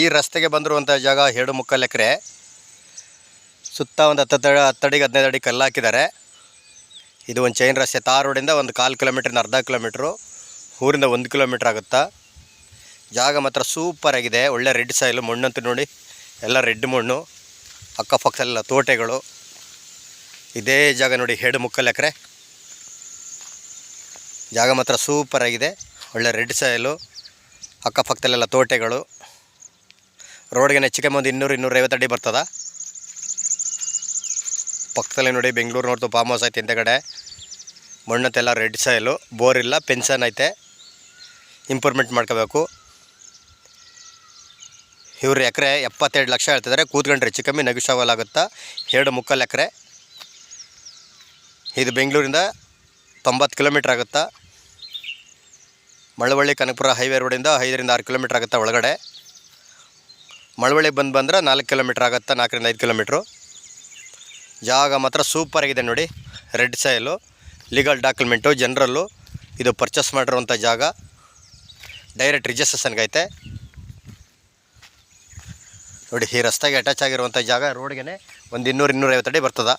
ಈ ರಸ್ತೆಗೆ ಬಂದಿರುವಂಥ ಜಾಗ 2.25 ಎಕರೆ. ಸುತ್ತ ಒಂದು 10 ಅಡಿಗೆ 15 ಅಡಿ ಕಲ್ಲು ಹಾಕಿದ್ದಾರೆ. ಇದು ಒಂದು ಚೈನ್ ರಸ್ತೆ. ತಾರ್ ರೋಡಿಂದ ಒಂದು 1/4 ಕಿಲೋಮೀಟ್ರಿಂದ ಅರ್ಧ ಕಿಲೋಮೀಟ್ರು, ಊರಿಂದ 1 ಕಿಲೋಮೀಟ್ರ್ ಆಗುತ್ತಾ. ಜಾಗ ಮಾತ್ರ ಸೂಪರ್ ಆಗಿದೆ. ಒಳ್ಳೆ ರೆಡ್ ಸಾಯಿಲು, ಮಣ್ಣಂತೂ ನೋಡಿ ಎಲ್ಲ ರೆಡ್ ಮಣ್ಣು, ಅಕ್ಕಪಕ್ಕದಲ್ಲೆಲ್ಲ ತೋಟಗಳು. ಇದೇ ಜಾಗ ನೋಡಿ 2.25 ಎಕರೆ. ಜಾಗ ಮಾತ್ರ ಸೂಪರ್ ಆಗಿದೆ. ಒಳ್ಳೆ ರೆಡ್ ಸಾಯಿಲು, ಅಕ್ಕಪಕ್ಕದಲ್ಲೆಲ್ಲ ತೋಟಗಳು. ರೋಡ್ಗೆ ಹೆಚ್ಚಿಗೆ ಒಂದು 200-250 ಅಡಿ ಬರ್ತದ. ಪಕ್ಕದಲ್ಲೇ ನೋಡಿ ಬೆಂಗಳೂರು ನೋಡ್ತು ಫಾರ್ಮ್ ಹೌಸ್ ಐತೆ ಹಿಂದೆಗಡೆ. ಮಣ್ಣತ್ತೆಲ್ಲ ರೆಡ್ ಸಾಯಿಲು, ಬೋರ್ ಇಲ್ಲ, ಪೆನ್ಷನ್ ಐತೆ, ಇಂಪ್ರೂವ್ಮೆಂಟ್ ಮಾಡ್ಕೋಬೇಕು. ಇವರು ಎಕರೆ 72 ಲಕ್ಷ ಹೇಳ್ತಿದ್ದಾರೆ. ಕೂತ್ಕೊಂಡ್ರೆ ಹೆಚ್ಚು ಕಮ್ಮಿ ನೆಗೋಷಿಯಬಲ್ ಆಗುತ್ತಾ. 2.25 ಎಕರೆ. ಇದು ಬೆಂಗಳೂರಿಂದ 90 ಕಿಲೋಮೀಟ್ರ್ ಆಗುತ್ತಾ. ಮಳವಳ್ಳಿ ಕನಕಪುರ ಹೈವೇ ರೋಡಿಂದ 5-6 ಕಿಲೋಮೀಟ್ರ್ ಆಗುತ್ತಾ ಒಳಗಡೆ. ಮಳವಳ್ಳಿಗೆ ಬಂದರೆ 4 ಕಿಲೋಮೀಟ್ರ್ ಆಗುತ್ತಾ, 4-5 ಕಿಲೋಮೀಟ್ರು. ಜಾಗ ಮಾತ್ರ ಸೂಪರ್ ಆಗಿದೆ ನೋಡಿ. ರೆಡ್ ಸಾಯಿಲು, ಲೀಗಲ್ ಡಾಕ್ಯುಮೆಂಟು, ಜನರಲ್ಲು. ಇದು ಪರ್ಚೇಸ್ ಮಾಡಿರುವಂಥ ಜಾಗ. ಡೈರೆಕ್ಟ್ ರಿಜಿಸ್ಟ್ರೇಷನ್ಗೆ ಐತೆ ನೋಡಿ. ಈ ರಸ್ತೆಗೆ ಅಟ್ಯಾಚ್ ಆಗಿರುವಂಥ ಜಾಗ ರೋಡ್ಗೆ ಒಂದು 200-250 ಅಡಿ ಬರ್ತದೆ.